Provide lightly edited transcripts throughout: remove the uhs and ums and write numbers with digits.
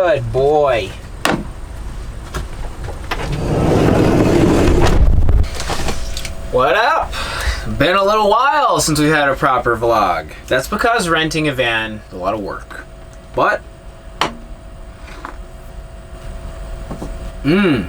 Good boy. What up? Been a little while since we had a proper vlog. That's because renting a van is a lot of work. But we're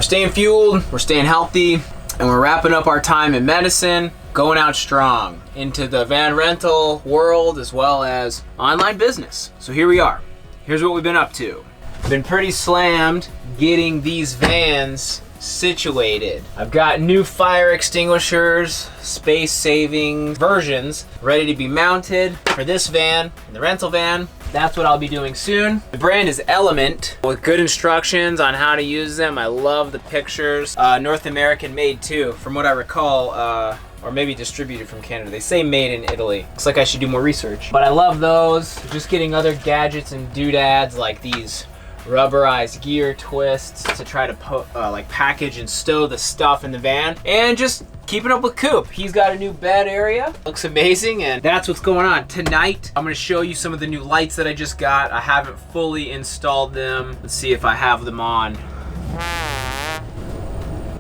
staying fueled, we're staying healthy, and we're wrapping up our time in medicine, going out strong into the van rental world as well as online business. So here we are. Here's what we've been up to. Been pretty slammed getting these vans situated. I've got new fire extinguishers, space-saving versions ready to be mounted for this van and the rental van. That's what I'll be doing soon. The brand is Element with good instructions on how to use them. I love the pictures. North American made too, from what I recall, or maybe distributed from Canada. They say made in Italy. Looks like I should do more research. But I love those. Just getting other gadgets and doodads like these rubberized gear twists to try to like package and stow the stuff in the van, and just keeping up with Coop. He's got a new bed area, looks amazing, and that's what's going on. Tonight I'm going to show you some of the new lights that I just got. I haven't fully installed them. Let's see if I have them on.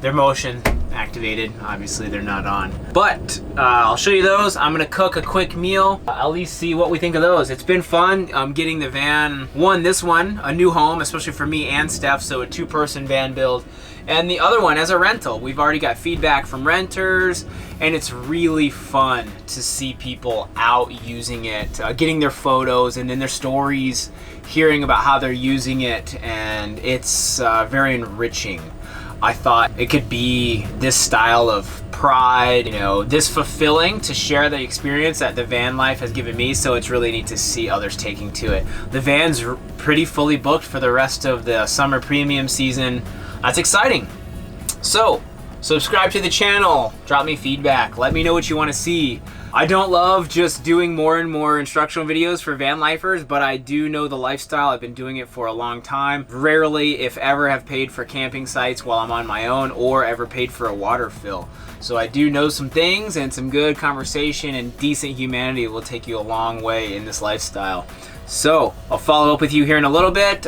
They're motion activated, obviously they're not on, but I'll show you those. I'm gonna cook a quick meal, at least see what we think of those. It's been fun getting the van, this one a new home, especially for me and Steph, so a 2-person van build, and the other one as a rental. We've already got feedback from renters, and it's really fun to see people out using it, getting their photos and then their stories, hearing about how they're using it, and it's very enriching. I thought it could be this style of pride, you know, this fulfilling to share the experience that the van life has given me, so it's really neat to see others taking to it. The van's pretty fully booked for the rest of the summer premium season. That's exciting. So, subscribe to the channel, drop me feedback, let me know what you want to see. I don't love just doing more and more instructional videos for van lifers, but I do know the lifestyle. I've been doing it for a long time. Rarely, if ever, have paid for camping sites while I'm on my own or ever paid for a water fill. So I do know some things, and some good conversation and decent humanity will take you a long way in this lifestyle. So I'll follow up with you here in a little bit.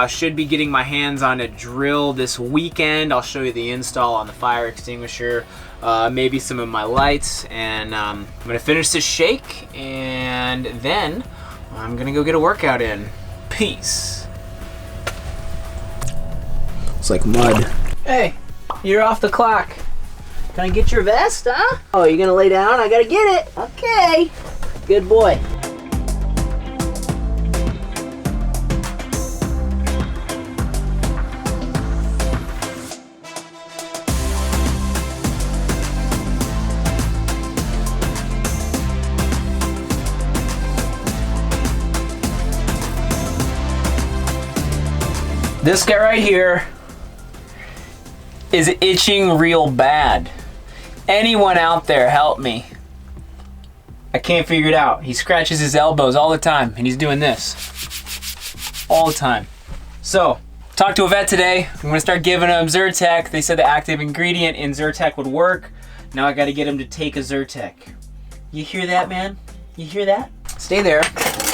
Should be getting my hands on a drill this weekend. I'll show you the install on the fire extinguisher, maybe some of my lights, and I'm gonna finish this shake, and then I'm gonna go get a workout in. Peace. It's like mud. Hey, you're off the clock. Can I get your vest, huh? Oh, you're gonna lay down? I gotta get it. Okay. Good boy. This guy right here is itching real bad. Anyone out there, help me. I can't figure it out. He scratches his elbows all the time, and he's doing this all the time. So, talked to a vet today. I'm gonna start giving him Zyrtec. They said the active ingredient in Zyrtec would work. Now I gotta get him to take a Zyrtec. You hear that, man? You hear that? Stay there.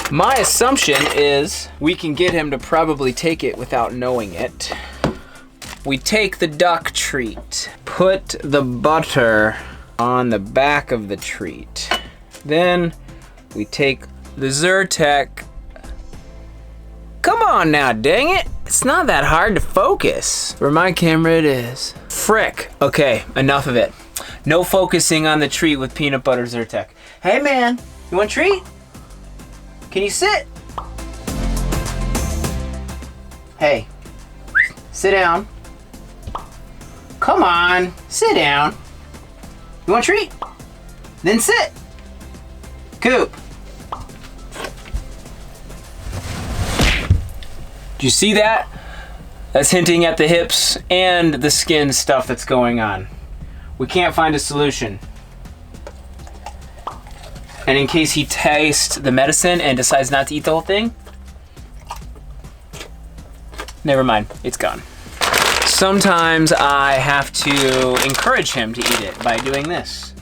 My assumption is we can get him to probably take it without knowing it. We take the duck treat, put the butter on the back of the treat. Then we take the Zyrtec. Come on now, dang it. It's not that hard to focus. For my camera it is. Frick. Okay, enough of it. No focusing on the treat with peanut butter Zyrtec. Hey man, you want a treat? Can you sit? Hey, sit down. Come on, sit down. You want a treat? Then sit. Coop. Do you see that? That's hinting at the hips and the skin stuff that's going on. We can't find a solution. And in case he tastes the medicine and decides not to eat the whole thing, never mind, it's gone. Sometimes I have to encourage him to eat it by doing this.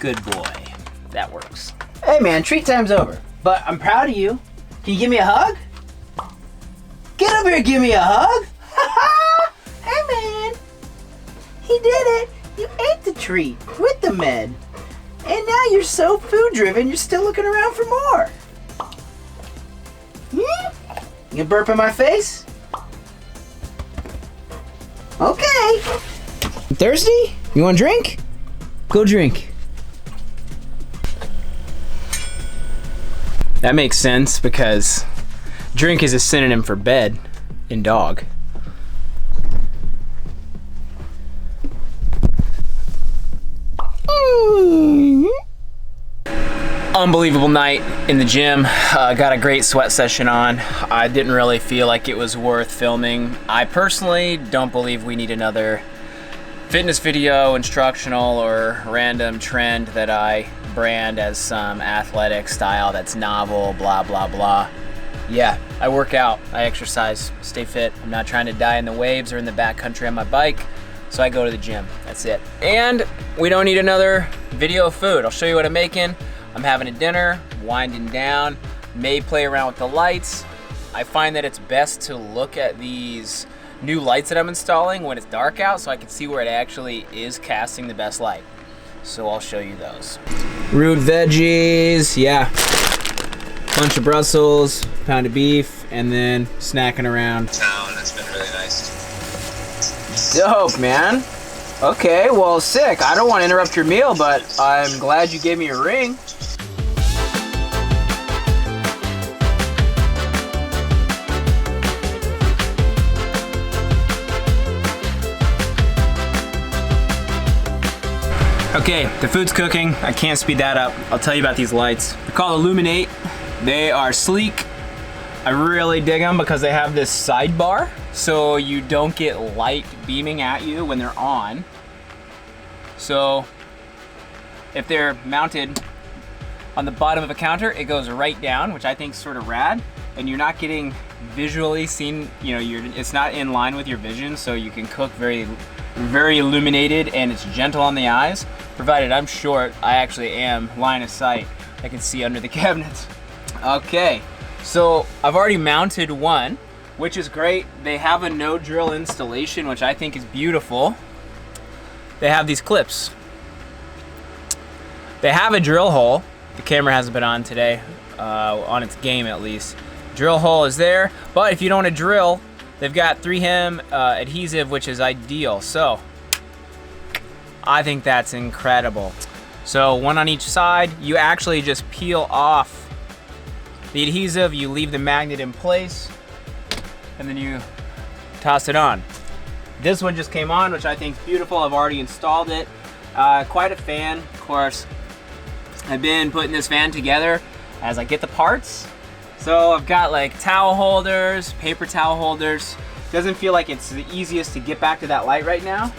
Good boy. That works. Hey man, treat time's over. But I'm proud of you. Can you give me a hug? Get over here, give me a hug. Hey man, he did it. You ate the treat with the med. And now you're so food driven, you're still looking around for more. You gonna burp in my face? Okay. Thirsty? You want a drink? Go drink. That makes sense because drink is a synonym for bed in dog. Unbelievable night in the gym. Got a great sweat session on. I didn't really feel like it was worth filming. I personally don't believe we need another fitness video, instructional, or random trend that I brand as some athletic style that's novel, blah, blah, blah. Yeah, I work out, I exercise, stay fit. I'm not trying to die in the waves or in the backcountry on my bike, so I go to the gym, that's it. And we don't need another video of food. I'll show you what I'm making. I'm having a dinner, winding down, may play around with the lights. I find that it's best to look at these new lights that I'm installing when it's dark out so I can see where it actually is casting the best light. So I'll show you those. Root veggies, yeah. Bunch of Brussels, pound of beef, and then snacking around. Town, it's been really nice. Dope, man. Okay, well, sick. I don't want to interrupt your meal, but I'm glad you gave me a ring. Okay, the food's cooking. I can't speed that up. I'll tell you about these lights. They're called Illuminate. They are sleek. I really dig them because they have this sidebar, so you don't get light beaming at you when they're on. So if they're mounted on the bottom of a counter, it goes right down, which I think is sort of rad. And you're not getting visually seen, you know, it's not in line with your vision, so you can cook very illuminated, and it's gentle on the eyes. Provided I'm short, I actually am line of sight. I can see under the cabinets. Okay, so I've already mounted one, which is great. They have a no drill installation, which I think is beautiful. They have these clips. They have a drill hole. The camera hasn't been on today, on its game at least. Drill hole is there, but if you don't want to drill, they've got 3M adhesive, which is ideal. So I think that's incredible. So one on each side, you actually just peel off the adhesive, you leave the magnet in place, and then you toss it on. This one just came on, which I think is beautiful. I've already installed it. Quite a fan, of course. I've been putting this fan together as I get the parts. So I've got like towel holders, paper towel holders. Doesn't feel like it's the easiest to get back to that light right now,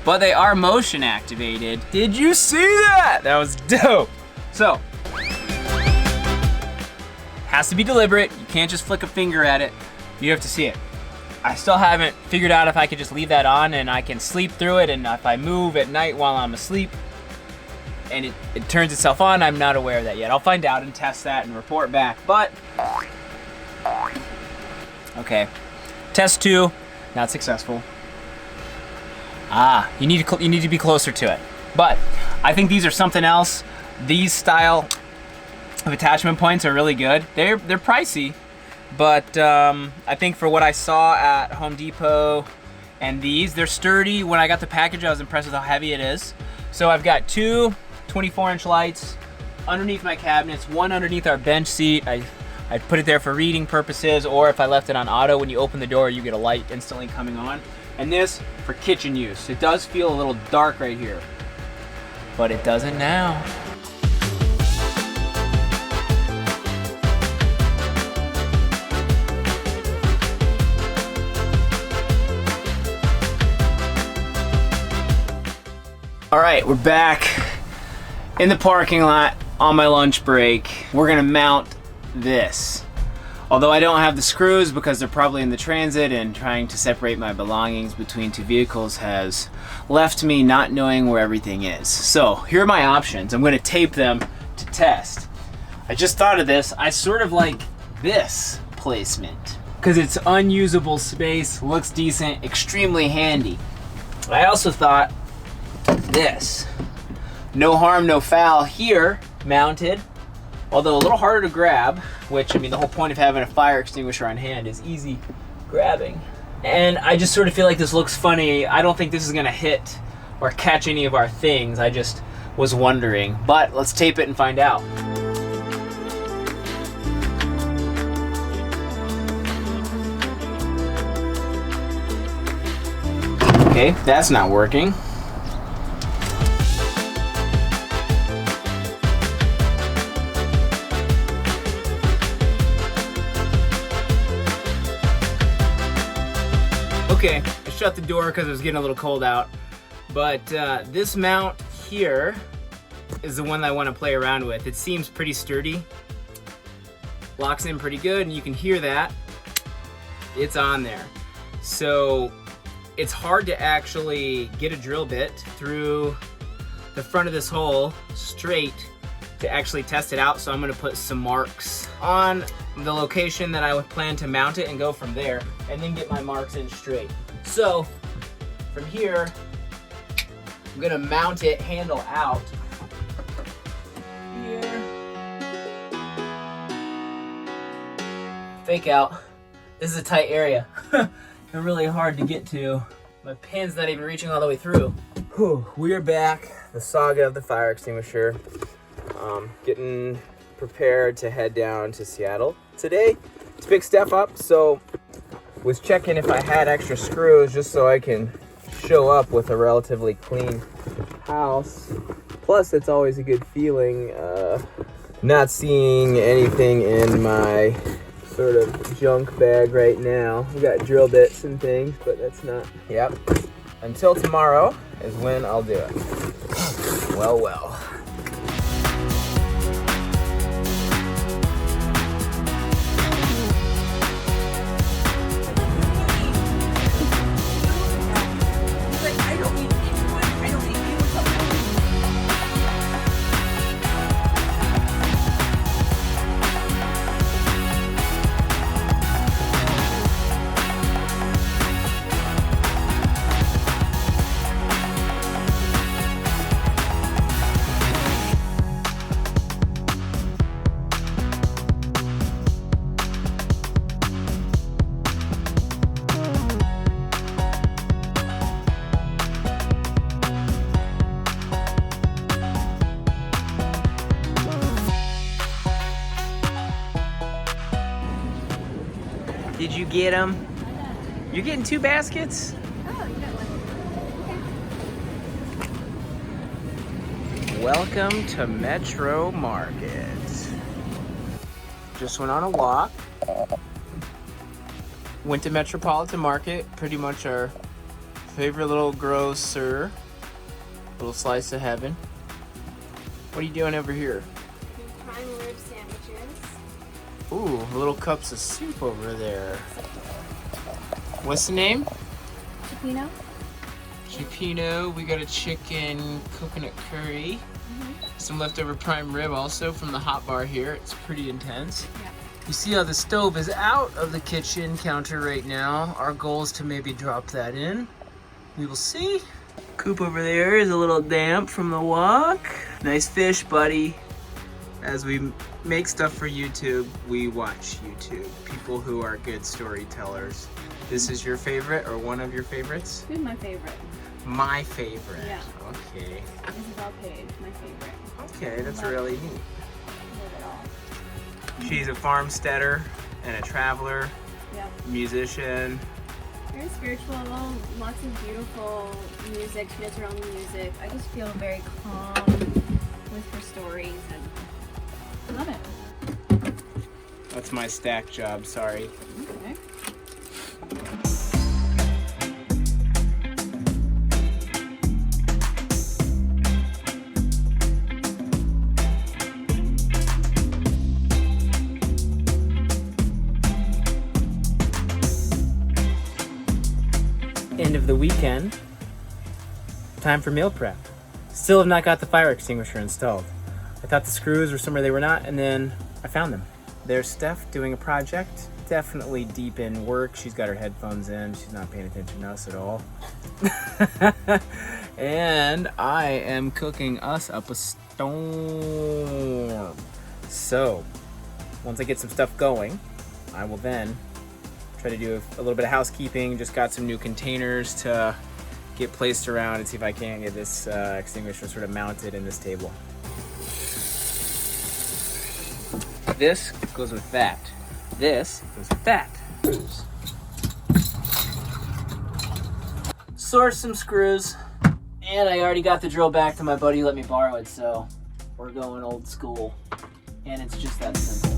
but they are motion activated. Did you see that? That was dope. So, has to be deliberate. You can't just flick a finger at it. You have to see it. I still haven't figured out if I could just leave that on and I can sleep through it, and if I move at night while I'm asleep and it turns itself on, I'm not aware of that yet. I'll find out and test that and report back, but okay. Test 2, not successful. You need to be closer to it. But I think these are something else. These style of attachment points are really good. They're pricey, but I think for what I saw at Home Depot and they're sturdy. When I got the package, I was impressed with how heavy it is. So I've got 2 24-inch lights underneath my cabinets, one underneath our bench seat. I put it there for reading purposes, or if I left it on auto, when you open the door, you get a light instantly coming on. And this for kitchen use. It does feel a little dark right here, but it doesn't now. All right, we're back in the parking lot on my lunch break. We're gonna mount this. Although I don't have the screws because they're probably in the transit, and trying to separate my belongings between 2 vehicles has left me not knowing where everything is. So here are my options. I'm gonna tape them to test. I just thought of this. I sort of like this placement because it's unusable space, looks decent, extremely handy. I also thought this. No harm, no foul here, mounted. Although a little harder to grab, which, I mean, the whole point of having a fire extinguisher on hand is easy grabbing. And I just sort of feel like this looks funny. I don't think this is gonna hit or catch any of our things. I just was wondering, but let's tape it and find out. Okay, that's not working. Okay, I shut the door because it was getting a little cold out. But this mount here is the one that I want to play around with. It seems pretty sturdy. Locks in pretty good, and you can hear that. It's on there. So it's hard to actually get a drill bit through the front of this hole straight to actually test it out. So I'm gonna put some marks on the location that I would plan to mount it and go from there, and then get my marks in straight. So from here, I'm gonna mount it handle out here. Fake out. This is a tight area. They're really hard to get to. My pin's not even reaching all the way through. Whew, we are back. The saga of the fire extinguisher. Getting prepared to head down to Seattle today to pick stuff up. So was checking if I had extra screws just so I can show up with a relatively clean house. Plus, it's always a good feeling not seeing anything in my sort of junk bag right now. We got drill bits and things, but that's not. Yep. Until tomorrow is when I'll do it. Well, well. Did you get them? You're getting 2 baskets? Oh, you got one. Okay. Welcome to Metro Market. Just went on a walk. Went to Metropolitan Market, pretty much our favorite little grocer. Little slice of heaven. What are you doing over here? Prime rib sandwiches. Ooh, little cups of soup over there. What's the name? Chipino. Chipino. We got a chicken coconut curry. Some leftover prime rib also from the hot bar here. It's pretty intense. Yeah. You see how the stove is out of the kitchen counter right now. Our goal is to maybe drop that in. We will see. Coop over there is a little damp from the walk. Nice fish, buddy. As we make stuff for YouTube, we watch YouTube. People who are good storytellers. This is your favorite or one of your favorites? Who's my favorite? My favorite. Yeah. Okay. Isabel Page, my favorite. Okay, that's really neat. Love it all. She's a farmsteader and a traveler, Yep. musician. Very spiritual, lots of beautiful music. She does her own music. I just feel very calm with her stories and I love it. That's my stack job, sorry. Okay. End of the weekend. Time for meal prep. Still have not got the fire extinguisher installed. I thought the screws were somewhere they were not, and then I found them. There's Steph doing a project, definitely deep in work. She's got her headphones in, she's not paying attention to us at all. And I am cooking us up a storm. So, once I get some stuff going, I will then try to do a little bit of housekeeping. Just got some new containers to get placed around and see if I can get this extinguisher sort of mounted in this table. This goes with that. This goes with that. Source some screws, and I already got the drill back to my buddy. Let me borrow it, so we're going old school, and it's just that simple.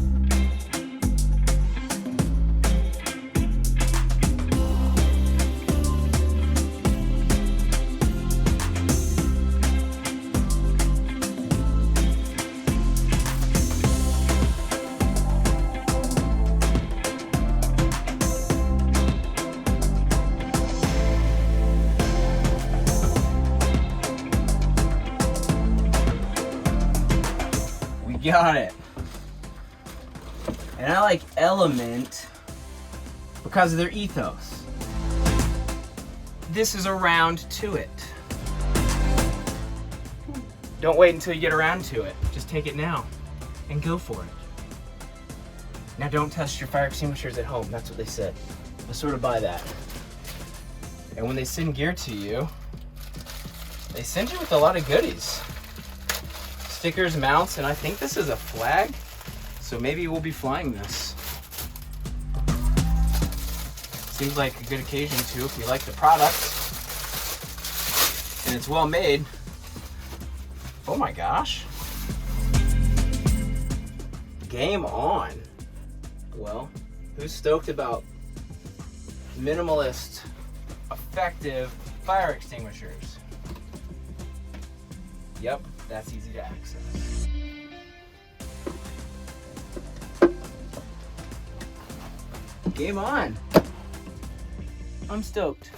Got it. And I like Element because of their ethos. This is around to it. Don't wait until you get around to it. Just take it now and go for it. Now don't test your fire extinguishers at home. That's what they said. I sort of buy that. And when they send gear to you, they send you with a lot of goodies. Stickers, mounts, and I think this is a flag, so maybe we'll be flying this. Seems like a good occasion to if you like the product and it's well made. Oh my gosh. Game on. Well, who's stoked about minimalist, effective fire extinguishers? Yep. That's easy to access. Game on. I'm stoked.